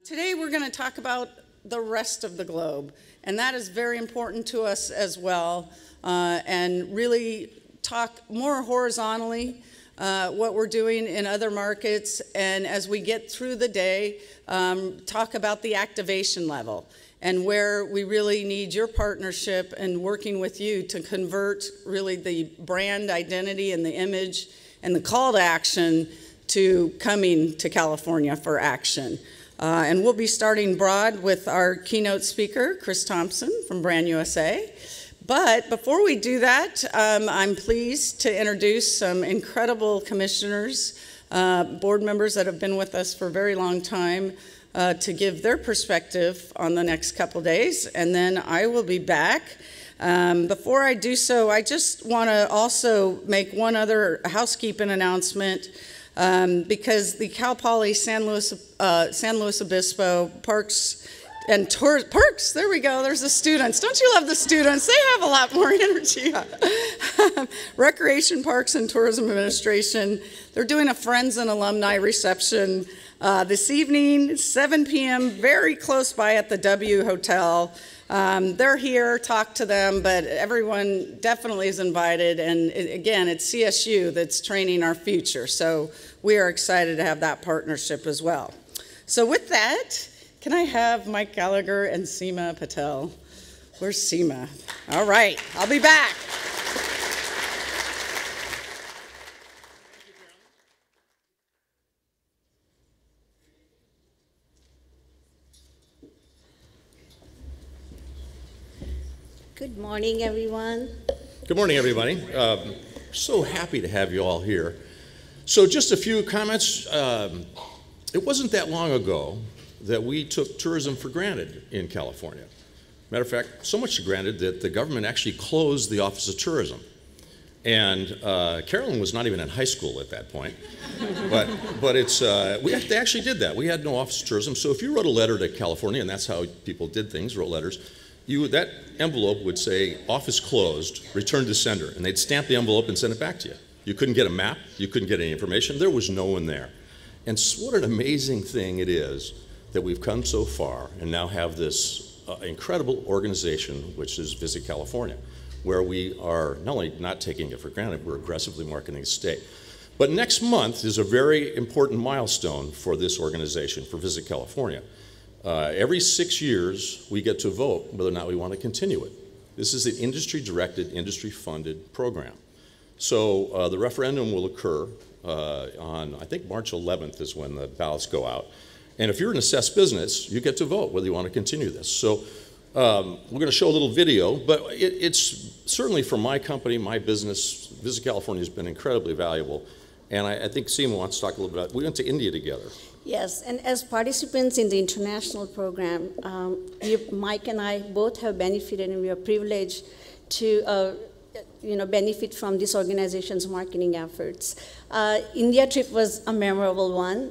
Today we're going to talk about the rest of the globe, and that is very important to us as well, and really talk more horizontally what we're doing in other markets, and as we get through the day, talk about the activation level and where we really need your partnership and working with you to convert really the brand identity and the image and the call to action to coming to California for action. And we'll be starting broad with our keynote speaker, Chris Thompson from Brand USA. But before we do that, I'm pleased to introduce some incredible commissioners, board members that have been with us for a very long time to give their perspective on the next couple days. And then I will be back. Before I do so, I just want to also make one other housekeeping announcement. Because the Cal Poly San Luis Obispo Parks and Parks, there we go, there's the students. Don't you love the students? They have a lot more energy. Recreation Parks and Tourism Administration, they're doing a Friends and Alumni reception this evening, 7 p.m., very close by at the W Hotel. They're here, talk to them, but everyone definitely is invited. And again, it's CSU that's training our future. So we are excited to have that partnership as well. So with that, can I have Mike Gallagher and Seema Patel? Where's Seema? All right, I'll be back. Good morning, everyone. Good morning, everybody. So happy to have you all here. So just a few comments. It wasn't that long ago that we took tourism for granted in California. Matter of fact, so much for granted that the government actually closed the Office of Tourism. And Carolyn was not even in high school at that point. but it's, they actually did that. We had no Office of Tourism. So if you wrote a letter to California, and that's how people did things, wrote letters, that envelope would say, office closed, return to sender, and they'd stamp the envelope and send it back to you. You couldn't get a map, you couldn't get any information, there was no one there. And what an amazing thing it is that we've come so far and now have this incredible organization, which is Visit California, where we are not only not taking it for granted, we're aggressively marketing the state. But next month is a very important milestone for this organization, for Visit California. Every 6 years, we get to vote whether or not we want to continue it. This is an industry-directed, industry-funded program. So the referendum will occur on, I think, March 11th is when the ballots go out. And if you're an assessed business, you get to vote whether you want to continue this. So we're going to show a little video, but it's certainly for my company, my business, Visit California has been incredibly valuable. And I think Seema wants to talk a little bit about, we went to India together. Yes, and as participants in the international program, Mike and I both have benefited, and we are privileged to benefit from this organization's marketing efforts. India trip was a memorable one.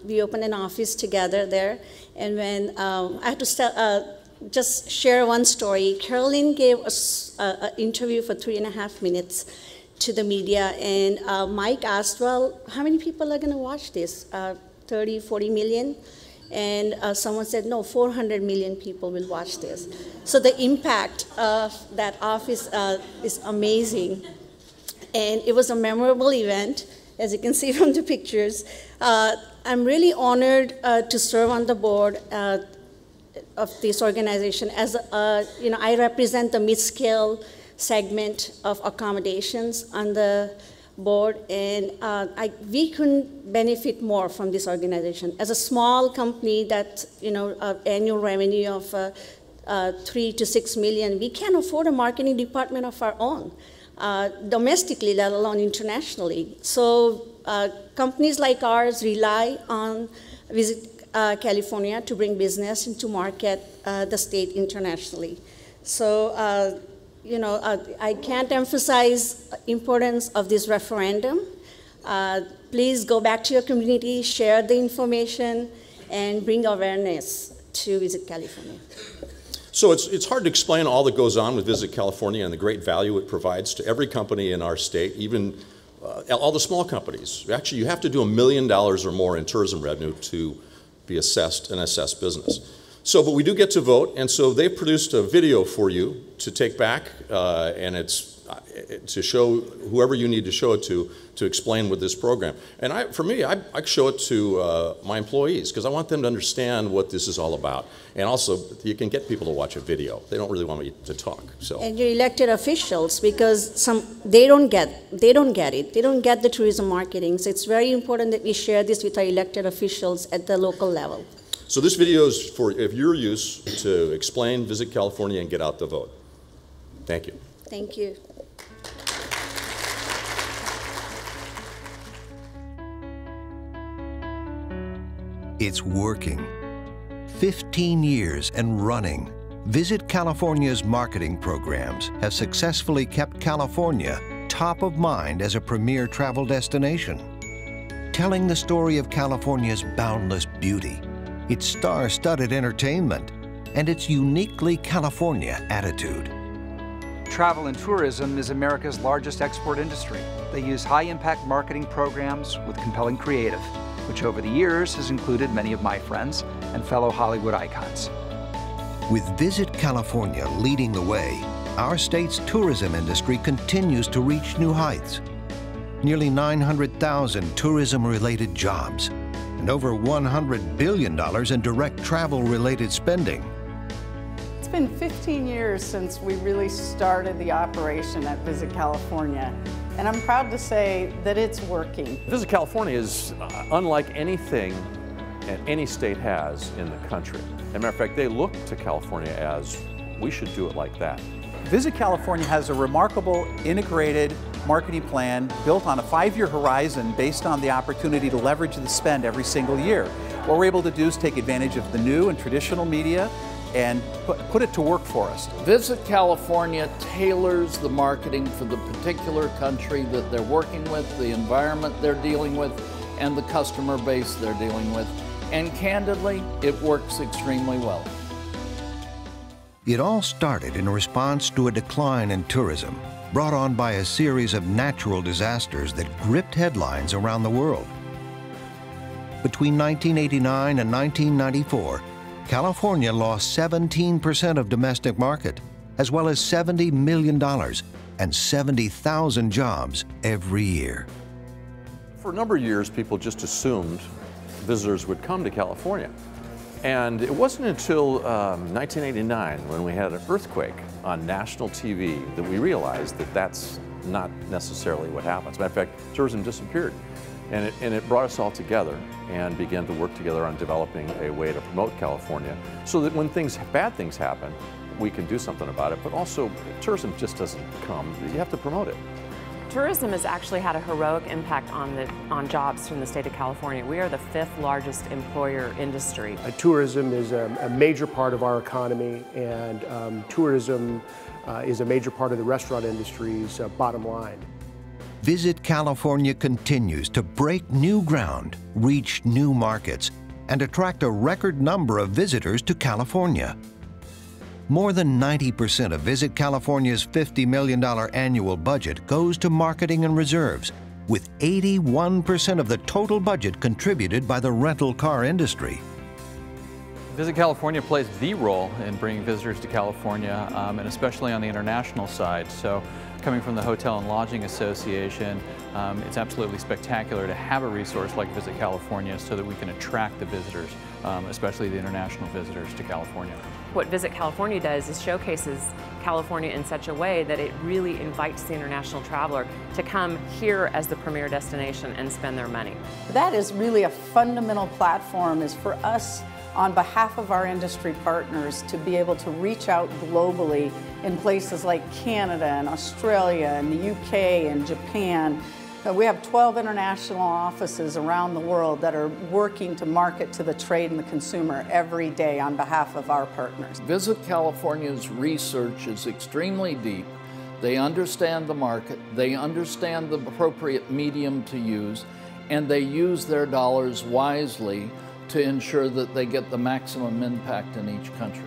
We opened an office together there, and when I had to just share one story. Caroline gave us an interview for 3.5 minutes to the media, and Mike asked, well, how many people are going to watch this? 30, 40 million? And someone said, no, 400 million people will watch this. So the impact of that office is amazing. And it was a memorable event, as you can see from the pictures. I'm really honored to serve on the board of this organization. As I represent the mid-scale segment of accommodations on the board, and we couldn't benefit more from this organization. As a small company that, annual revenue of 3 to 6 million, we can't afford a marketing department of our own, domestically, let alone internationally. So companies like ours rely on Visit California to bring business and to market the state internationally. So I can't emphasize the importance of this referendum. Please go back to your community, share the information, and bring awareness to Visit California. So it's hard to explain all that goes on with Visit California and the great value it provides to every company in our state, even all the small companies. Actually, you have to do $1 million or more in tourism revenue to be assessed and assess business. So, but we do get to vote, and so they've produced a video for you to take back, and it's to show whoever you need to show it to explain with this program. And for me, I show it to my employees because I want them to understand what this is all about. And also, you can get people to watch a video. They don't really want me to talk. So. And your elected officials, because they don't get it. They don't get the tourism marketing. So it's very important that we share this with our elected officials at the local level. So this video is for your use to explain Visit California and get out the vote. Thank you. Thank you. It's working. 15 years and running, Visit California's marketing programs have successfully kept California top of mind as a premier travel destination, telling the story of California's boundless beauty, its star-studded entertainment, and its uniquely California attitude. Travel and tourism is America's largest export industry. They use high-impact marketing programs with compelling creative, which over the years has included many of my friends and fellow Hollywood icons. With Visit California leading the way, our state's tourism industry continues to reach new heights. Nearly 900,000 tourism-related jobs, and over $100 billion in direct travel-related spending. It's been 15 years since we really started the operation at Visit California, and I'm proud to say that it's working. Visit California is unlike anything that any state has in the country. As a matter of fact, they look to California as, we should do it like that. Visit California has a remarkable integrated marketing plan built on a 5-year horizon based on the opportunity to leverage the spend every single year. What we're able to do is take advantage of the new and traditional media and put it to work for us. Visit California tailors the marketing for the particular country that they're working with, the environment they're dealing with, and the customer base they're dealing with. And candidly, it works extremely well. It all started in response to a decline in tourism brought on by a series of natural disasters that gripped headlines around the world. Between 1989 and 1994, California lost 17% of domestic market, as well as $70 million and 70,000 jobs every year. For a number of years, people just assumed visitors would come to California. And it wasn't until 1989, when we had an earthquake on national TV, that we realized that that's not necessarily what happens. As a matter of fact, tourism disappeared. And it brought us all together and began to work together on developing a way to promote California so that when bad things happen, we can do something about it. But also, tourism just doesn't come. You have to promote it. Tourism has actually had a heroic impact on jobs in the state of California. We are the 5th largest employer industry. Tourism is a major part of our economy, and tourism is a major part of the restaurant industry's bottom line. Visit California continues to break new ground, reach new markets, and attract a record number of visitors to California. More than 90% of Visit California's $50 million annual budget goes to marketing and reserves, with 81% of the total budget contributed by the rental car industry. Visit California plays the role in bringing visitors to California, and especially on the international side. So, coming from the Hotel and Lodging Association, it's absolutely spectacular to have a resource like Visit California so that we can attract the visitors, especially the international visitors to California. What Visit California does is showcases California in such a way that it really invites the international traveler to come here as the premier destination and spend their money. That is really a fundamental platform, is for us on behalf of our industry partners to be able to reach out globally in places like Canada and Australia and the UK and Japan. We have 12 international offices around the world that are working to market to the trade and the consumer every day on behalf of our partners. Visit California's research is extremely deep. They understand the market, they understand the appropriate medium to use, and they use their dollars wisely to ensure that they get the maximum impact in each country.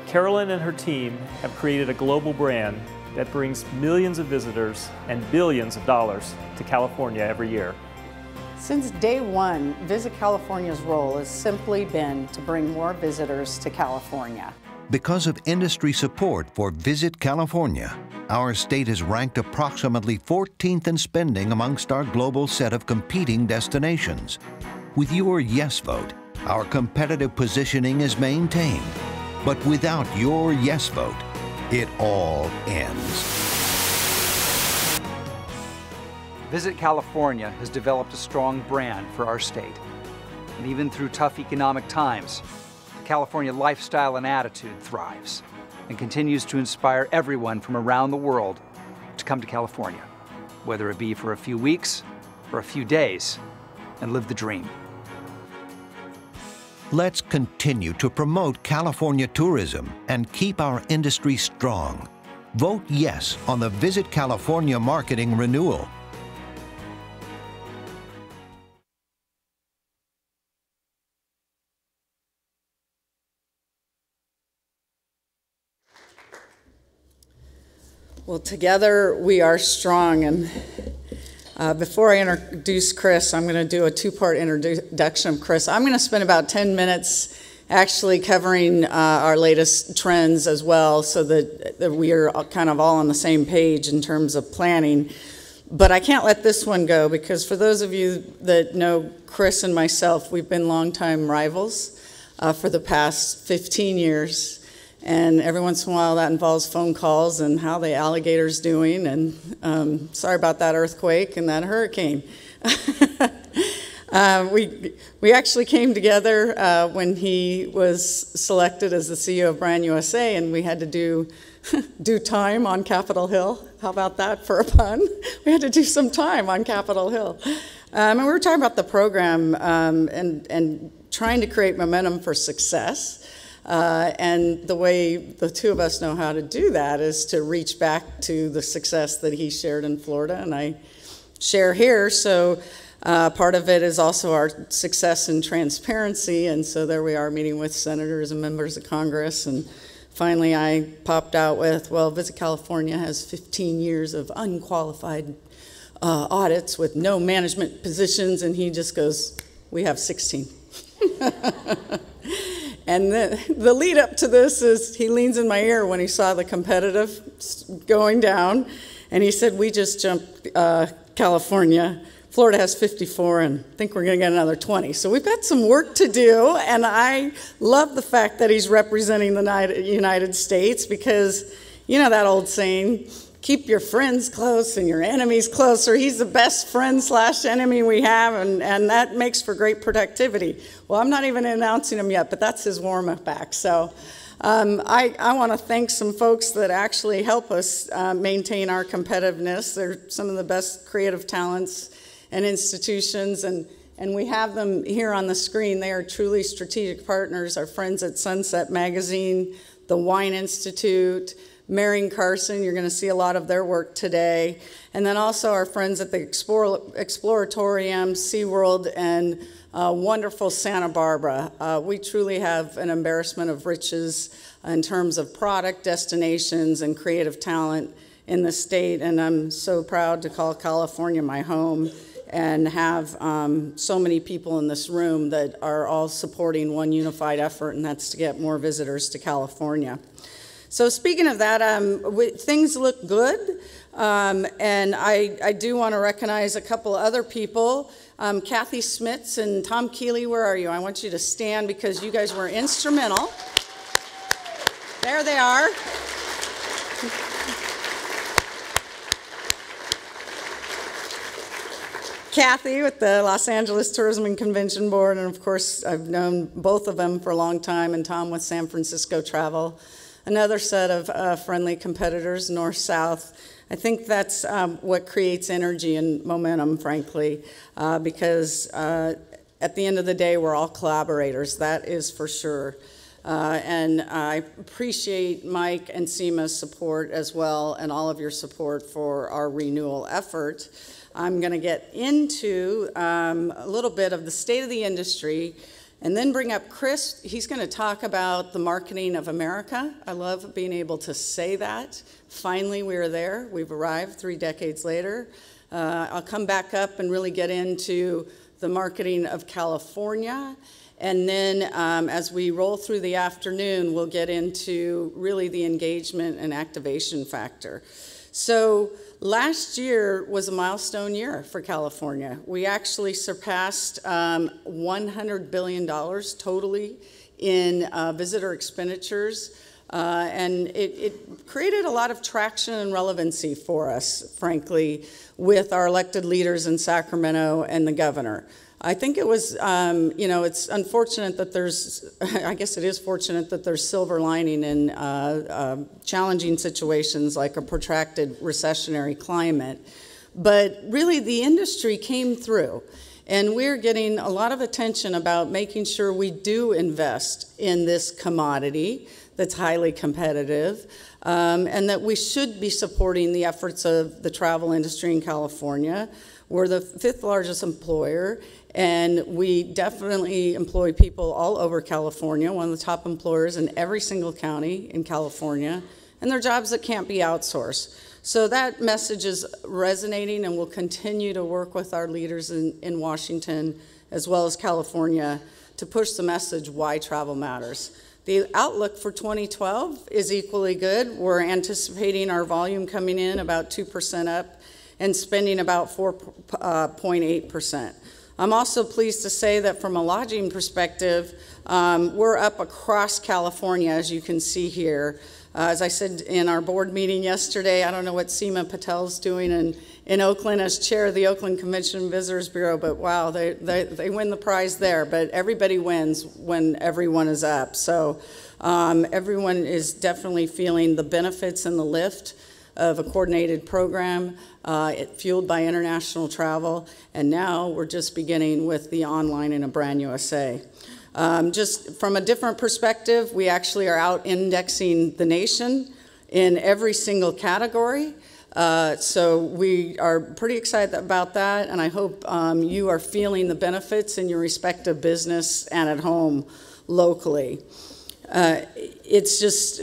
Carolyn and her team have created a global brand that brings millions of visitors and billions of dollars to California every year. Since day one, Visit California's role has simply been to bring more visitors to California. Because of industry support for Visit California, our state is ranked approximately 14th in spending amongst our global set of competing destinations. With your yes vote, our competitive positioning is maintained. But without your yes vote, it all ends. Visit California has developed a strong brand for our state. And even through tough economic times, the California lifestyle and attitude thrives and continues to inspire everyone from around the world to come to California, whether it be for a few weeks or a few days, and live the dream. Let's continue to promote California tourism and keep our industry strong. Vote yes on the Visit California marketing renewal. Well, together we are strong. And before I introduce Chris, I'm going to do a two-part introduction of Chris. I'm going to spend about 10 minutes actually covering our latest trends as well, so that we are kind of all on the same page in terms of planning. But I can't let this one go, because for those of you that know Chris and myself, we've been longtime rivals for the past 15 years. And every once in a while that involves phone calls and how the alligator's doing, and sorry about that earthquake and that hurricane. We actually came together when he was selected as the CEO of Brand USA, and we had to do time on Capitol Hill. How about that for a pun? We had to do some time on Capitol Hill. And we were talking about the program and trying to create momentum for success. And the way the two of us know how to do that is to reach back to the success that he shared in Florida and I share here. So part of it is also our success in transparency. And so there we are meeting with senators and members of Congress. And finally I popped out with, well, Visit California has 15 years of unqualified audits with no management positions. And he just goes, we have 16. And the lead up to this is he leans in my ear when he saw the competitive going down, and he said, we just jumped California. Florida has 54, and I think we're going to get another 20. So we've got some work to do, and I love the fact that he's representing the United States, because you know that old saying, keep your friends close and your enemies closer. He's the best friend / enemy we have, and that makes for great productivity. Well, I'm not even announcing him yet, but that's his warm-up act. So I want to thank some folks that actually help us maintain our competitiveness. They're some of the best creative talents and institutions, and we have them here on the screen. They are truly strategic partners. Our friends at Sunset Magazine, the Wine Institute, Marion Carson, you're going to see a lot of their work today. And then also our friends at the Exploratorium, SeaWorld, and wonderful Santa Barbara. We truly have an embarrassment of riches in terms of product, destinations, and creative talent in the state. And I'm so proud to call California my home and have so many people in this room that are all supporting one unified effort, and that's to get more visitors to California. So speaking of that, things look good, and I do want to recognize a couple other people. Kathy Smits and Tom Keeley, where are you? I want you to stand because you guys were instrumental. There they are. Kathy with the Los Angeles Tourism and Convention Board, and of course I've known both of them for a long time, and Tom with San Francisco Travel. Another set of friendly competitors, north-south. I think that's what creates energy and momentum, frankly, because at the end of the day, we're all collaborators, that is for sure. And I appreciate Mike and Seema's support as well, and all of your support for our renewal effort. I'm going to get into a little bit of the state of the industry, and then bring up Chris. He's going to talk about the marketing of America. I love being able to say that. Finally, we're there. We've arrived 3 decades later. I'll come back up and really get into the marketing of California. And then as we roll through the afternoon, we'll get into really the engagement and activation factor. So last year was a milestone year for California. We actually surpassed $100 billion totally in visitor expenditures. And it created a lot of traction and relevancy for us, frankly, with our elected leaders in Sacramento and the governor. I think it was, it's unfortunate that I guess it is fortunate that there's silver lining in challenging situations like a protracted recessionary climate. But really, the industry came through. And we're getting a lot of attention about making sure we do invest in this commodity that's highly competitive, and that we should be supporting the efforts of the travel industry in California. We're the 5th largest employer, and we definitely employ people all over California, one of the top employers in every single county in California, and they're jobs that can't be outsourced. So that message is resonating, and we'll continue to work with our leaders in Washington as well as California to push the message why travel matters. The outlook for 2012 is equally good. We're anticipating our volume coming in about 2% up and spending about 4.8%. I'm also pleased to say that from a lodging perspective, we're up across California, as you can see here. As I said in our board meeting yesterday, I don't know what Seema Patel's doing in Oakland as chair of the Oakland Convention and Visitors Bureau, but wow, they win the prize there. But everybody wins when everyone is up. So everyone is definitely feeling the benefits and the lift of a coordinated program fueled by international travel. And now we're just beginning with the online in a brand USA. Just from a different perspective, we actually are out indexing the nation in every single category. So we are pretty excited about that, and I hope you are feeling the benefits in your respective business and at home locally. It's just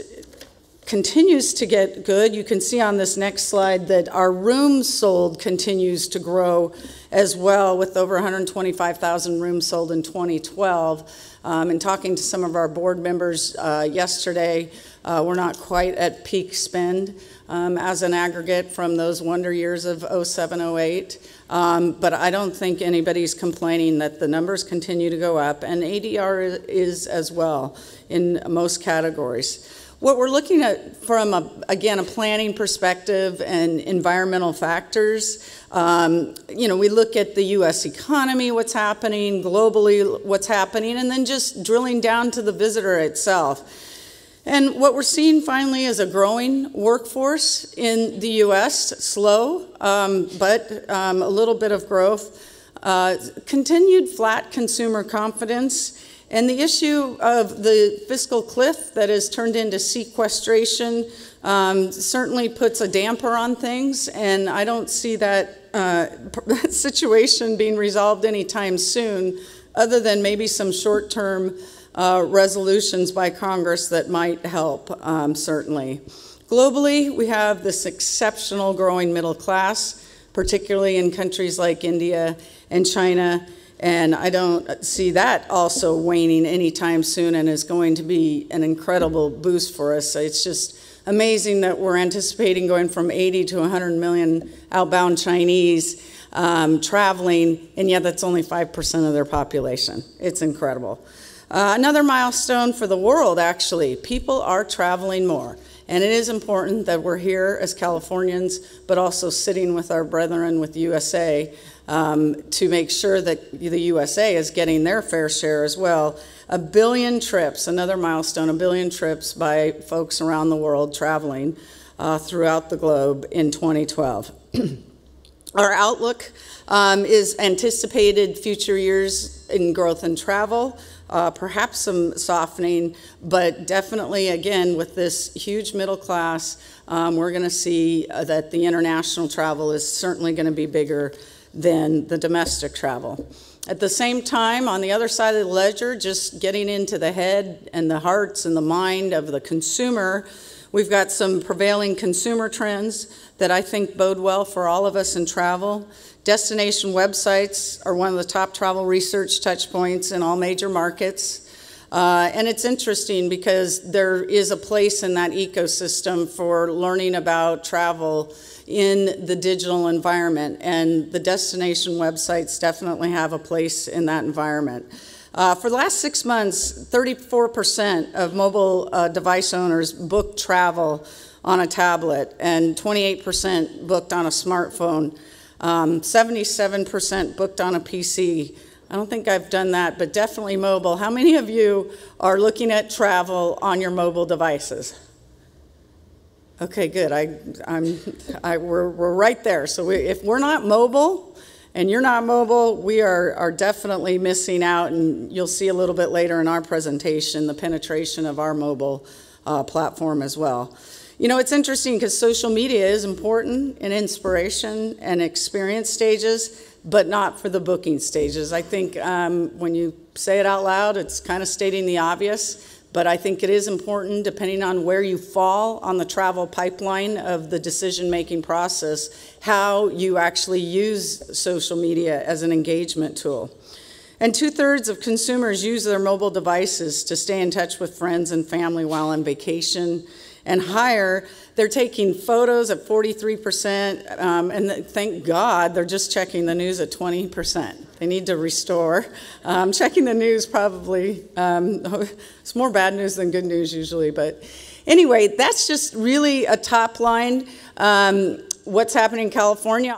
continues to get good. You can see on this next slide that our rooms sold continues to grow as well, with over 125,000 rooms sold in 2012. And talking to some of our board members yesterday, we're not quite at peak spend as an aggregate from those wonder years of 07, 08. But I don't think anybody's complaining that the numbers continue to go up, and ADR is as well in most categories. What we're looking at from, again, a planning perspective and environmental factors, we look at the U.S. economy, what's happening, globally, what's happening, and then just drilling down to the visitor itself. And what we're seeing finally is a growing workforce in the U.S., slow, but a little bit of growth, continued flat consumer confidence, and the issue of the fiscal cliff that has turned into sequestration certainly puts a damper on things, and I don't see that situation being resolved anytime soon, other than maybe some short-term resolutions by Congress that might help, certainly. Globally, we have this exceptional growing middle class, particularly in countries like India and China, and I don't see that also waning anytime soon, and is going to be an incredible boost for us. It's just amazing that we're anticipating going from 80 to 100 million outbound Chinese traveling, and yet that's only 5% of their population. It's incredible. Another milestone for the world, actually. People are traveling more. And it is important that we're here as Californians, but also sitting with our brethren with USA to make sure that the USA is getting their fair share as well. 1 billion trips, another milestone, 1 billion trips by folks around the world traveling throughout the globe in 2012. Our outlook is anticipated future years in growth and travel. Perhaps some softening, but definitely, again, with this huge middle class, we're going to see that the international travel is certainly going to be bigger than the domestic travel. At the same time, on the other side of the ledger, just getting into the head and the hearts and the mind of the consumer, We've got some prevailing consumer trends that I think bode well for all of us in travel. Destination websites are one of the top travel research touch points in all major markets. And it's interesting because there is a place in that ecosystem for learning about travel in the digital environment, and the destination websites definitely have a place in that environment. For the last 6 months, 34% of mobile device owners booked travel on a tablet, and 28% booked on a smartphone. 77% booked on a PC. I don't think I've done that, but definitely mobile. How many of you are looking at travel on your mobile devices? Okay, good. We're right there. So if we're not mobile and you're not mobile, we are definitely missing out, and you'll see a little bit later in our presentation the penetration of our mobile platform as well. You know, it's interesting because social media is important in inspiration and experience stages, but not for the booking stages. I think when you say it out loud, it's kind of stating the obvious, but I think it is important, depending on where you fall on the travel pipeline of the decision-making process, how you actually use social media as an engagement tool. And 2/3 of consumers use their mobile devices to stay in touch with friends and family while on vacation. And higher, they're taking photos at 43%, and thank God they're just checking the news at 20%. They need to restore. Checking the news probably, it's more bad news than good news usually, but anyway, that's just really a top line, what's happening in California.